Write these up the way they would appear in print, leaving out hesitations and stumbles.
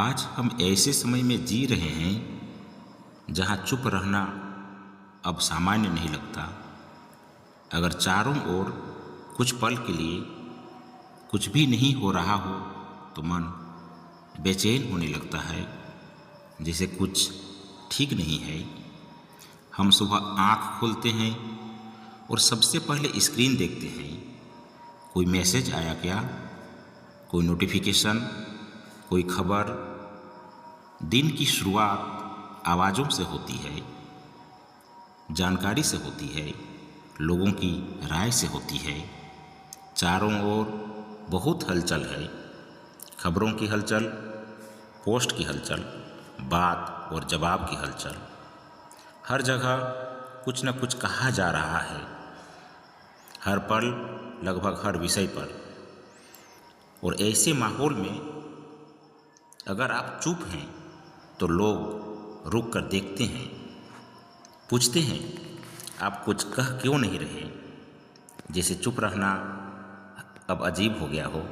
आज हम ऐसे समय में जी रहे हैं जहाँ चुप रहना अब सामान्य नहीं लगता। अगर चारों ओर कुछ पल के लिए कुछ भी नहीं हो रहा हो तो मन बेचैन होने लगता है, जैसे कुछ ठीक नहीं है। हम सुबह आँख खोलते हैं और सबसे पहले स्क्रीन देखते हैं। कोई मैसेज आया क्या, कोई नोटिफिकेशन, कोई खबर। दिन की शुरुआत आवाज़ों से होती है, जानकारी से होती है, लोगों की राय से होती है। चारों ओर बहुत हलचल है, खबरों की हलचल, पोस्ट की हलचल, बात और जवाब की हलचल। हर जगह कुछ न कुछ कहा जा रहा है, हर पल, लगभग हर विषय पर। और ऐसे माहौल में अगर आप चुप हैं तो लोग रुक कर देखते हैं, पूछते हैं आप कुछ कह क्यों नहीं रहे, जैसे चुप रहना अब अजीब हो गया हो।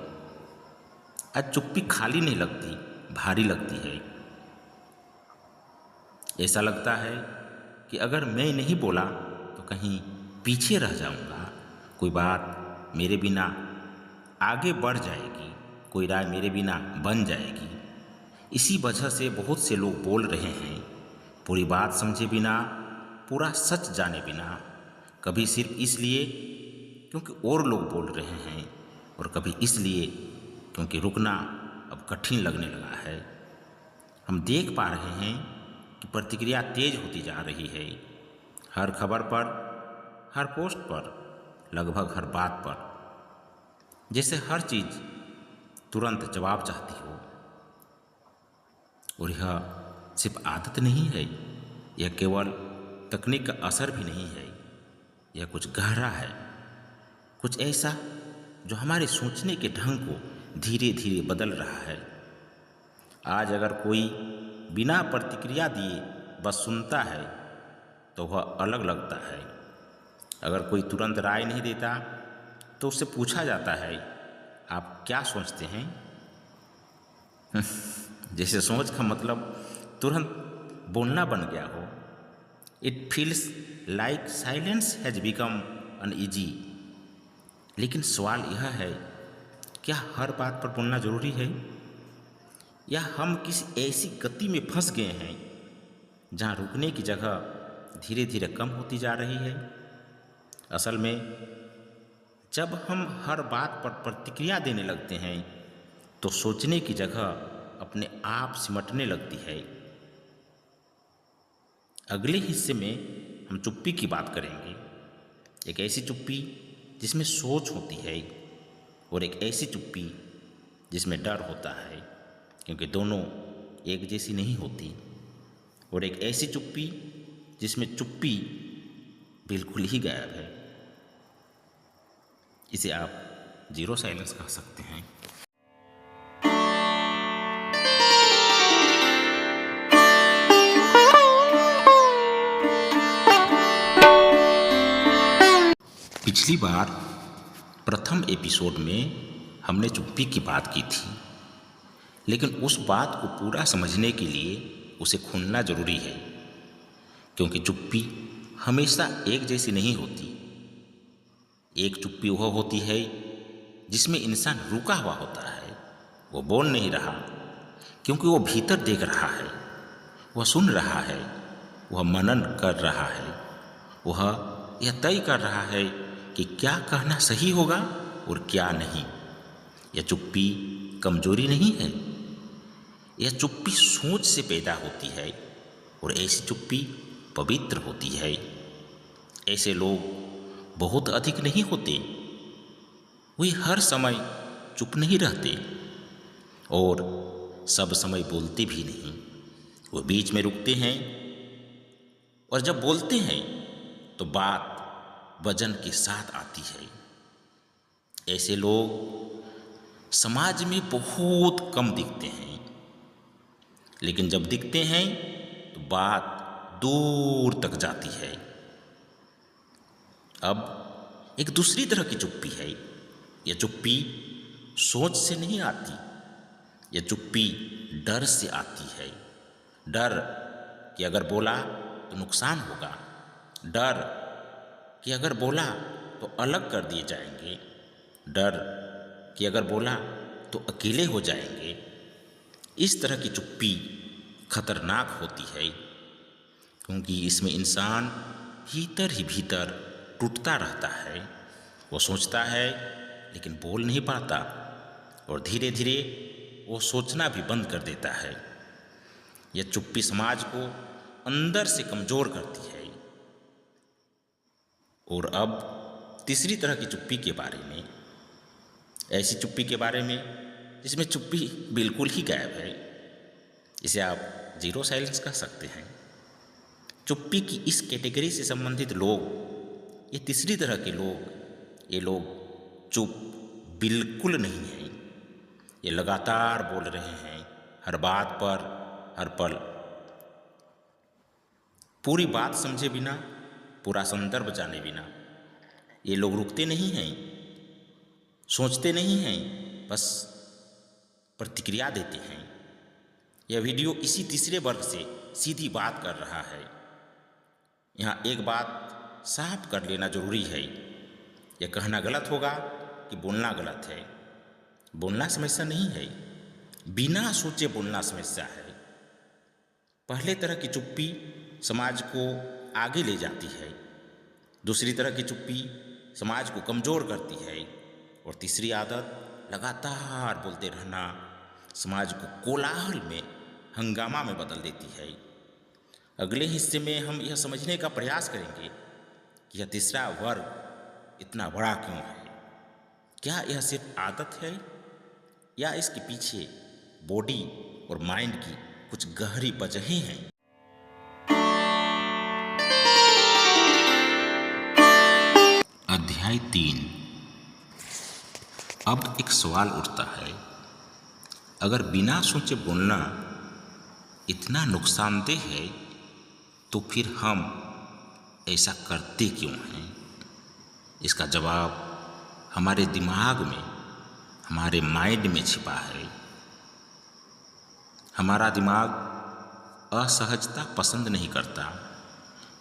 आज चुप्पी खाली नहीं लगती, भारी लगती है। ऐसा लगता है कि अगर मैं नहीं बोला तो कहीं पीछे रह जाऊंगा, कोई बात मेरे बिना आगे बढ़ जाएगी, कोई राय मेरे बिना बन जाएगी। इसी वजह से बहुत से लोग बोल रहे हैं, पूरी बात समझे बिना, पूरा सच जाने बिना। कभी सिर्फ इसलिए क्योंकि और लोग बोल रहे हैं, और कभी इसलिए क्योंकि रुकना अब कठिन लगने लगा है। हम देख पा रहे हैं कि प्रतिक्रिया तेज होती जा रही है, हर खबर पर, हर पोस्ट पर, लगभग हर बात पर। जैसे हर चीज़ तुरंत जवाब चाहती हो। और यह सिर्फ आदत नहीं है, यह केवल तकनीक का असर भी नहीं है। यह कुछ गहरा है, कुछ ऐसा जो हमारे सोचने के ढंग को धीरे धीरे बदल रहा है। आज अगर कोई बिना प्रतिक्रिया दिए बस सुनता है तो वह अलग लगता है। अगर कोई तुरंत राय नहीं देता तो उससे पूछा जाता है आप क्या सोचते हैं। जैसे सोच का मतलब तुरंत बोलना बन गया हो। It feels like silence has become uneasy. लेकिन सवाल यह है, क्या हर बात पर बोलना जरूरी है, या हम किसी ऐसी गति में फंस गए हैं जहाँ रुकने की जगह धीरे धीरे कम होती जा रही है। असल में जब हम हर बात पर प्रतिक्रिया देने लगते हैं तो सोचने की जगह अपने आप सिमटने लगती है। अगले हिस्से में हम चुप्पी की बात करेंगे, एक ऐसी चुप्पी जिसमें सोच होती है, और एक ऐसी चुप्पी जिसमें डर होता है, क्योंकि दोनों एक जैसी नहीं होती। और एक ऐसी चुप्पी जिसमें चुप्पी बिल्कुल ही गायब है। इसे आप जीरो साइलेंस कह सकते हैं। पिछली बार प्रथम एपिसोड में हमने चुप्पी की बात की थी, लेकिन उस बात को पूरा समझने के लिए उसे खोलना जरूरी है, क्योंकि चुप्पी हमेशा एक जैसी नहीं होती। एक चुप्पी वह होती है जिसमें इंसान रुका हुआ होता है, वो बोल नहीं रहा क्योंकि वो भीतर देख रहा है, वह सुन रहा है, वह मनन कर रहा है, वह यह तय कर रहा है कि क्या कहना सही होगा और क्या नहीं। यह चुप्पी कमजोरी नहीं है, यह चुप्पी सोच से पैदा होती है, और ऐसी चुप्पी पवित्र होती है। ऐसे लोग बहुत अधिक नहीं होते, वे हर समय चुप नहीं रहते और सब समय बोलते भी नहीं। वो बीच में रुकते हैं, और जब बोलते हैं तो बात वजन के साथ आती है। ऐसे लोग समाज में बहुत कम दिखते हैं, लेकिन जब दिखते हैं तो बात दूर तक जाती है। अब एक दूसरी तरह की चुप्पी है। यह चुप्पी सोच से नहीं आती, यह चुप्पी डर से आती है। डर कि अगर बोला तो नुकसान होगा, डर कि अगर बोला तो अलग कर दिए जाएंगे, डर कि अगर बोला तो अकेले हो जाएंगे। इस तरह की चुप्पी खतरनाक होती है, क्योंकि इसमें इंसान भीतर ही भीतर टूटता रहता है। वो सोचता है लेकिन बोल नहीं पाता, और धीरे धीरे वो सोचना भी बंद कर देता है। यह चुप्पी समाज को अंदर से कमज़ोर करती है। और अब तीसरी तरह की चुप्पी के बारे में, ऐसी चुप्पी के बारे में जिसमें चुप्पी बिल्कुल ही गायब है। इसे आप जीरो साइलेंस कह सकते हैं। चुप्पी की इस कैटेगरी से संबंधित लोग, ये तीसरी तरह के लोग, ये लोग चुप बिल्कुल नहीं हैं। ये लगातार बोल रहे हैं, हर बात पर, हर पल, पूरी बात समझे बिना, पूरा संदर्भ जाने बिना। ये लोग रुकते नहीं हैं, सोचते नहीं हैं, बस प्रतिक्रिया देते हैं। यह वीडियो इसी तीसरे वर्ग से सीधी बात कर रहा है। यहाँ एक बात साफ कर लेना जरूरी है। यह कहना गलत होगा कि बोलना गलत है। बोलना समस्या नहीं है, बिना सोचे बोलना समस्या है। पहले तरह की चुप्पी समाज को आगे ले जाती है, दूसरी तरह की चुप्पी समाज को कमज़ोर करती है, और तीसरी आदत लगातार बोलते रहना समाज को कोलाहल में, हंगामा में बदल देती है। अगले हिस्से में हम यह समझने का प्रयास करेंगे कि यह तीसरा वर्ग इतना बड़ा क्यों है। क्या यह सिर्फ आदत है, या इसके पीछे बॉडी और माइंड की कुछ गहरी वजहें हैं। अध्याय 3। अब एक सवाल उठता है, अगर बिना सोचे बोलना इतना नुकसानदेह है तो फिर हम ऐसा करते क्यों हैं? इसका जवाब हमारे दिमाग में, हमारे माइंड में छिपा है। हमारा दिमाग असहजता पसंद नहीं करता।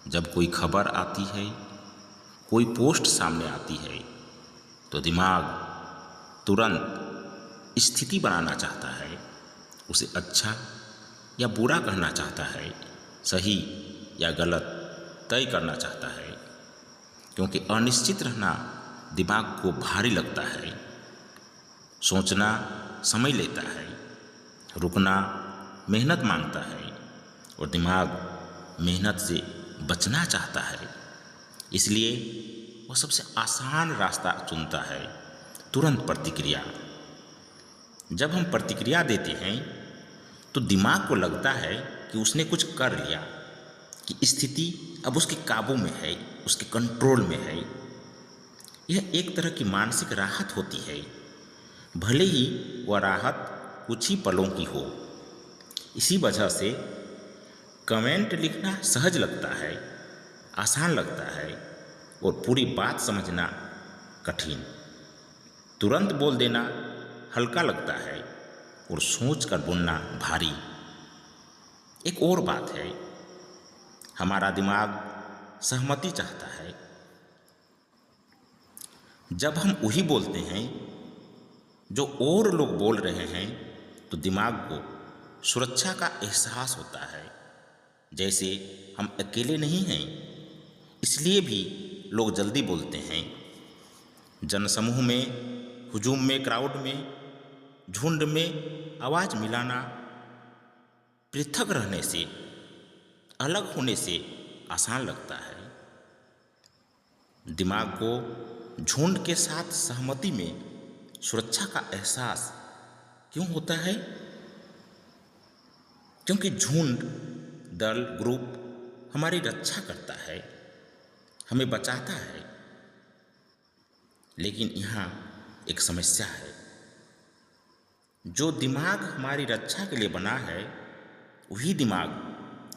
जब कोई खबर आती है, कोई पोस्ट सामने आती है, तो दिमाग तुरंत स्थिति बनाना चाहता है, उसे अच्छा या बुरा कहना चाहता है, सही या गलत तय करना चाहता है, क्योंकि अनिश्चित रहना दिमाग को भारी लगता है। सोचना समय लेता है, रुकना मेहनत मांगता है, और दिमाग मेहनत से बचना चाहता है। इसलिए वह सबसे आसान रास्ता चुनता है, तुरंत प्रतिक्रिया। जब हम प्रतिक्रिया देते हैं तो दिमाग को लगता है कि उसने कुछ कर लिया, कि स्थिति अब उसके काबू में है, उसके कंट्रोल में है। यह एक तरह की मानसिक राहत होती है, भले ही वह राहत कुछ ही पलों की हो। इसी वजह से कमेंट लिखना सहज लगता है, आसान लगता है, और पूरी बात समझना कठिन। तुरंत बोल देना हल्का लगता है, और सोच कर बोलना भारी। एक और बात है, हमारा दिमाग सहमति चाहता है। जब हम वही बोलते हैं जो और लोग बोल रहे हैं, तो दिमाग को सुरक्षा का एहसास होता है, जैसे हम अकेले नहीं हैं। इसलिए भी लोग जल्दी बोलते हैं। जनसमूह में, हुजूम में, क्राउड में, झुंड में आवाज़ मिलाना पृथक रहने से, अलग होने से आसान लगता है। दिमाग को झुंड के साथ सहमति में सुरक्षा का एहसास क्यों होता है? क्योंकि झुंड, दल, ग्रुप हमारी रक्षा करता है, हमें बचाता है। लेकिन यहाँ एक समस्या है। जो दिमाग हमारी रक्षा के लिए बना है, वही दिमाग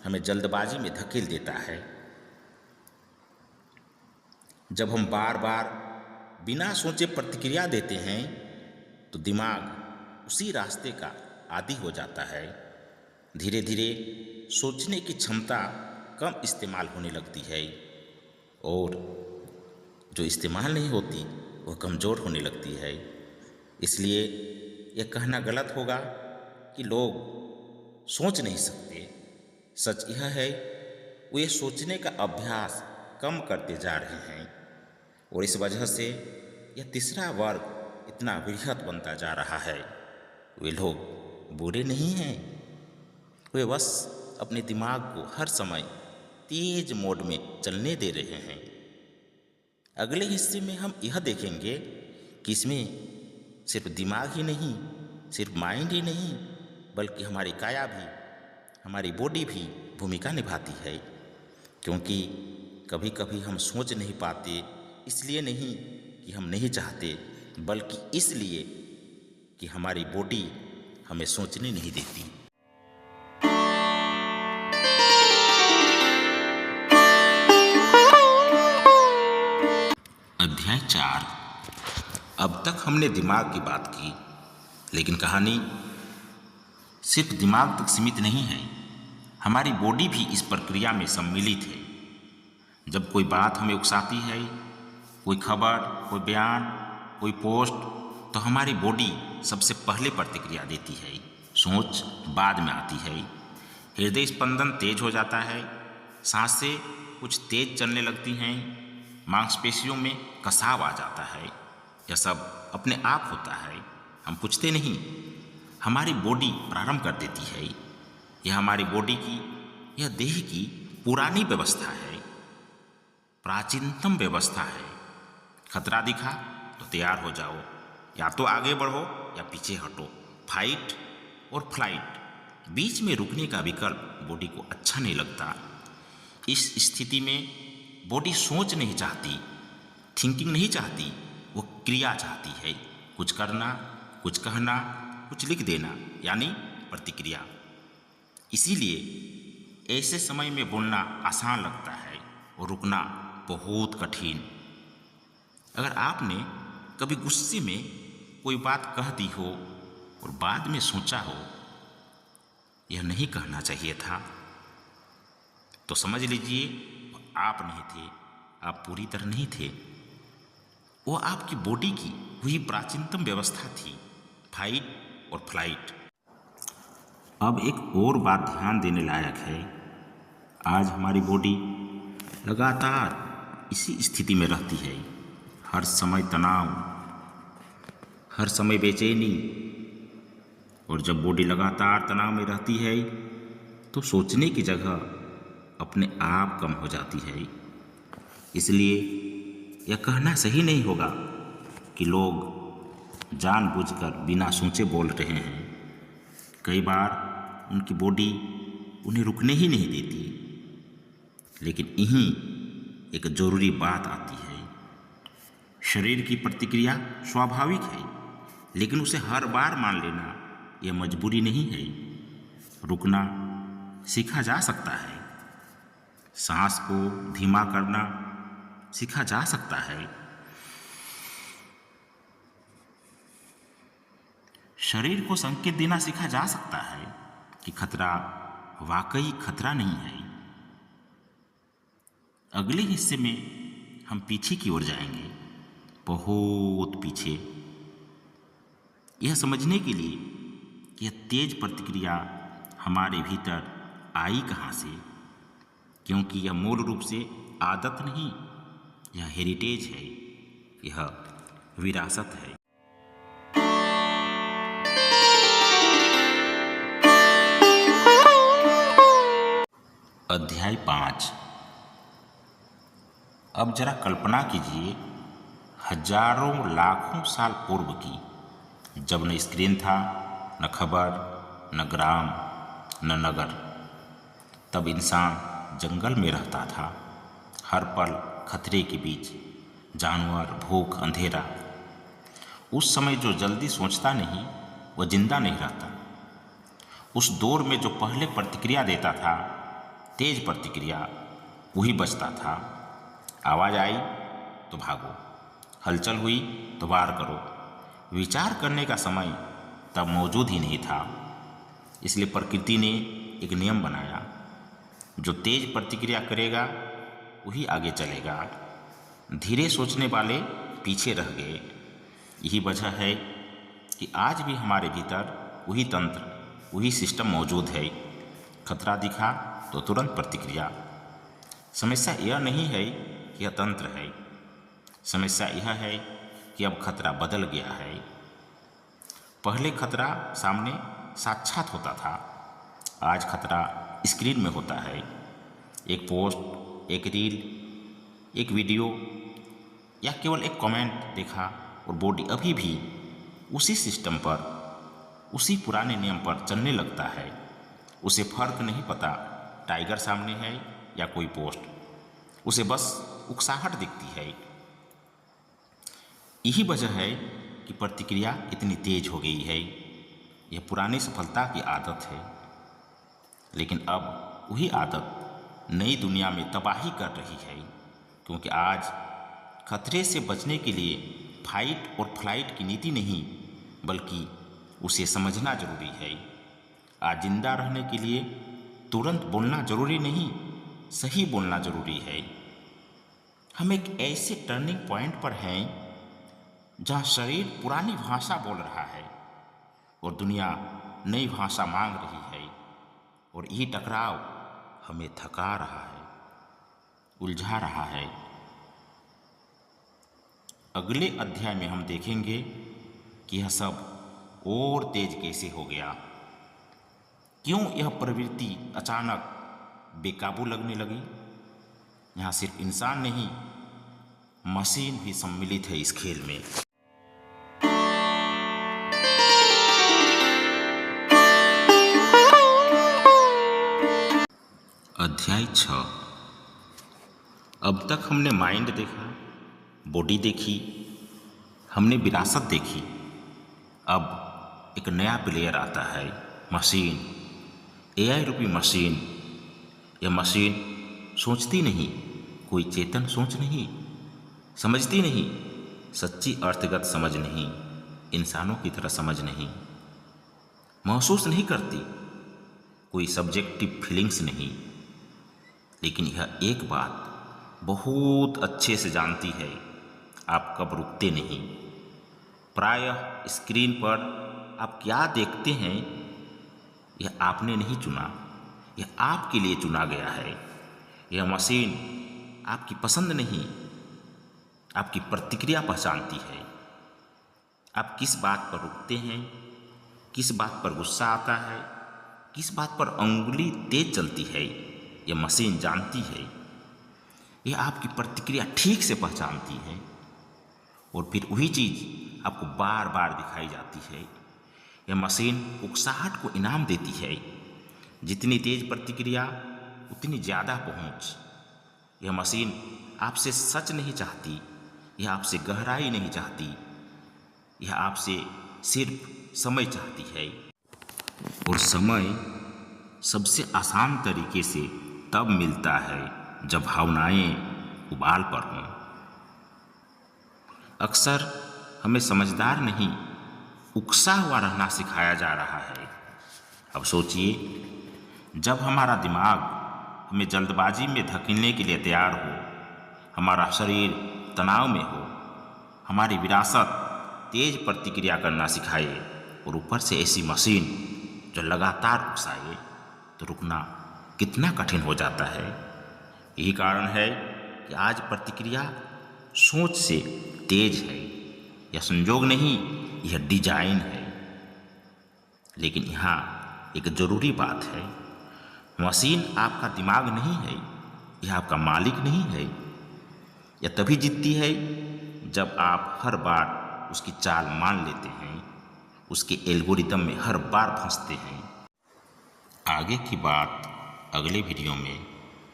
हमें जल्दबाजी में धकेल देता है। जब हम बार बार बिना सोचे प्रतिक्रिया देते हैं, तो दिमाग उसी रास्ते का आदी हो जाता है। धीरे धीरे सोचने की क्षमता कम इस्तेमाल होने लगती है और जो इस्तेमाल नहीं होती वह कमज़ोर होने लगती है। इसलिए यह कहना गलत होगा कि लोग सोच नहीं सकते। सच यह है वे सोचने का अभ्यास कम करते जा रहे हैं और इस वजह से यह तीसरा वर्ग इतना वृहत बनता जा रहा है। वे लोग बुरे नहीं हैं, वे बस अपने दिमाग को हर समय तेज मोड में चलने दे रहे हैं। अगले हिस्से में हम यह देखेंगे कि इसमें सिर्फ दिमाग ही नहीं, सिर्फ माइंड ही नहीं, बल्कि हमारी काया भी, हमारी बॉडी भी भूमिका निभाती है। क्योंकि कभी कभी हम सोच नहीं पाते, इसलिए नहीं कि हम नहीं चाहते, बल्कि इसलिए कि हमारी बॉडी हमें सोचने नहीं देती। अध्याय 4। अब तक हमने दिमाग की बात की, लेकिन कहानी सिर्फ दिमाग तक सीमित नहीं है। हमारी बॉडी भी इस प्रक्रिया में सम्मिलित है। जब कोई बात हमें उकसाती है, कोई खबर, कोई बयान, कोई पोस्ट, तो हमारी बॉडी सबसे पहले प्रतिक्रिया देती है। सोच बाद में आती है। हृदय स्पंदन तेज हो जाता है, सांसें कुछ तेज चलने लगती हैं, मांसपेशियों में कसाव आ जाता है। यह सब अपने आप होता है, हम पूछते नहीं, हमारी बॉडी प्रारंभ कर देती है। यह हमारी बॉडी की, यह देह की पुरानी व्यवस्था है, प्राचीनतम व्यवस्था है। खतरा दिखा तो तैयार हो जाओ, या तो आगे बढ़ो या पीछे हटो। फाइट और फ्लाइट, बीच में रुकने का विकल्प बॉडी को अच्छा नहीं लगता। इस स्थिति में बॉडी सोच नहीं चाहती, थिंकिंग नहीं चाहती, वो क्रिया चाहती है। कुछ करना, कुछ कहना, कुछ लिख देना, यानी प्रतिक्रिया। इसीलिए ऐसे समय में बोलना आसान लगता है और रुकना बहुत कठिन। अगर आपने कभी गुस्से में कोई बात कह दी हो और बाद में सोचा हो यह नहीं कहना चाहिए था, तो समझ लीजिए वो आप नहीं थे, आप पूरी तरह नहीं थे। वो आपकी बॉडी की वही प्राचीनतम व्यवस्था थी, फाइट और फ्लाइट। अब एक और बात ध्यान देने लायक है। आज हमारी बॉडी लगातार इसी स्थिति में रहती है। हर समय तनाव, हर समय बेचैनी। और जब बॉडी लगातार तनाव में रहती है तो सोचने की जगह अपने आप कम हो जाती है। इसलिए यह कहना सही नहीं होगा कि लोग जानबूझकर बिना सोचे बोल रहे हैं। कई बार उनकी बॉडी उन्हें रुकने ही नहीं देती। लेकिन यहीं एक जरूरी बात आती है। शरीर की प्रतिक्रिया स्वाभाविक है, लेकिन उसे हर बार मान लेना यह मजबूरी नहीं है। रुकना सीखा जा सकता है, सांस को धीमा करना सीखा जा सकता है, शरीर को संकेत देना सीखा जा सकता है कि खतरा वाकई खतरा नहीं है। अगले हिस्से में हम पीछे की ओर जाएंगे, बहुत पीछे, यह समझने के लिए कि यह तेज प्रतिक्रिया हमारे भीतर आई कहाँ से। क्योंकि यह मूल रूप से आदत नहीं, यह हेरिटेज है, यह विरासत है। अध्याय 5। अब जरा कल्पना कीजिए हजारों लाखों साल पूर्व की, जब न स्क्रीन था, न खबर, न ग्राम, न नगर। तब इंसान जंगल में रहता था, हर पल खतरे के बीच, जानवर, भूख, अंधेरा। उस समय जो जल्दी सोचता नहीं वह जिंदा नहीं रहता। उस दौर में जो पहले प्रतिक्रिया देता था, तेज प्रतिक्रिया, वही बचता था। आवाज़ आई तो भागो, हलचल हुई तो वार करो। विचार करने का समय तब मौजूद ही नहीं था। इसलिए प्रकृति ने एक नियम बनाया, जो तेज प्रतिक्रिया करेगा वही आगे चलेगा, धीरे सोचने वाले पीछे रह गए। यही वजह है कि आज भी हमारे भीतर वही तंत्र, वही सिस्टम मौजूद है। खतरा दिखा तो तुरंत प्रतिक्रिया। समस्या यह नहीं है कि यह तंत्र है, समस्या यह है कि अब खतरा बदल गया है। पहले खतरा सामने साक्षात होता था, आज खतरा स्क्रीन में होता है। एक पोस्ट, एक रील, एक वीडियो या केवल एक कमेंट देखा और बॉडी अभी भी उसी सिस्टम पर, उसी पुराने नियम पर चलने लगता है। उसे फर्क नहीं पता टाइगर सामने है या कोई पोस्ट, उसे बस उकसाहट दिखती है। यही वजह है कि प्रतिक्रिया इतनी तेज हो गई है। यह पुरानी सफलता की आदत है, लेकिन अब वही आदत नई दुनिया में तबाही कर रही है। क्योंकि आज खतरे से बचने के लिए फाइट और फ्लाइट की नीति नहीं, बल्कि उसे समझना जरूरी है। आज जिंदा रहने के लिए तुरंत बोलना जरूरी नहीं, सही बोलना जरूरी है। हम एक ऐसे टर्निंग पॉइंट पर हैं जहां शरीर पुरानी भाषा बोल रहा है और दुनिया नई भाषा मांग रही है। और यही टकराव हमें थका रहा है, उलझा रहा है। अगले अध्याय में हम देखेंगे कि यह सब और तेज कैसे हो गया, क्यों यह प्रवृत्ति अचानक बेकाबू लगने लगी। यहाँ सिर्फ इंसान नहीं, मशीन भी सम्मिलित है इस खेल में। अध्याय 6। अब तक हमने माइंड देखा, बॉडी देखी, हमने विरासत देखी। अब एक नया प्लेयर आता है, मशीन, एआई रूपी मशीन। यह मशीन सोचती नहीं, कोई चेतन सोच नहीं, समझती नहीं, सच्ची अर्थगत समझ नहीं, इंसानों की तरह समझ नहीं, महसूस नहीं करती, कोई सब्जेक्टिव फीलिंग्स नहीं। लेकिन यह एक बात बहुत अच्छे से जानती है, आप कब रुकते नहीं। प्रायः स्क्रीन पर आप क्या देखते हैं यह आपने नहीं चुना, यह आपके लिए चुना गया है। यह मशीन आपकी पसंद नहीं, आपकी प्रतिक्रिया पहचानती है। आप किस बात पर रुकते हैं, किस बात पर गुस्सा आता है, किस बात पर अंगुली तेज चलती है, यह मशीन जानती है। यह आपकी प्रतिक्रिया ठीक से पहचानती है और फिर वही चीज़ आपको बार बार दिखाई जाती है। यह मशीन उकसाहट को इनाम देती है। जितनी तेज प्रतिक्रिया उतनी ज़्यादा पहुंच। यह मशीन आपसे सच नहीं चाहती, यह आपसे गहराई नहीं चाहती, यह आपसे सिर्फ समय चाहती है। और समय सबसे आसान तरीके से तब मिलता है जब भावनाएं उबाल पर हों। अक्सर हमें समझदार नहीं, उकसा हुआ रहना सिखाया जा रहा है। अब सोचिए, जब हमारा दिमाग हमें जल्दबाजी में धकेलने के लिए तैयार हो, हमारा शरीर तनाव में हो, हमारी विरासत तेज प्रतिक्रिया करना सिखाए और ऊपर से ऐसी मशीन जो लगातार उकसाए, तो रुकना कितना कठिन हो जाता है। यही कारण है कि आज प्रतिक्रिया सोच से तेज है। यह संयोग नहीं, यह डिजाइन है। लेकिन यहाँ एक जरूरी बात है, मशीन आपका दिमाग नहीं है, यह आपका मालिक नहीं है। यह तभी जीतती है जब आप हर बार उसकी चाल मान लेते हैं, उसके एल्गोरिदम में हर बार फंसते हैं। आगे की बात अगले वीडियो में।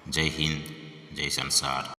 जय हिंद, जय संसार।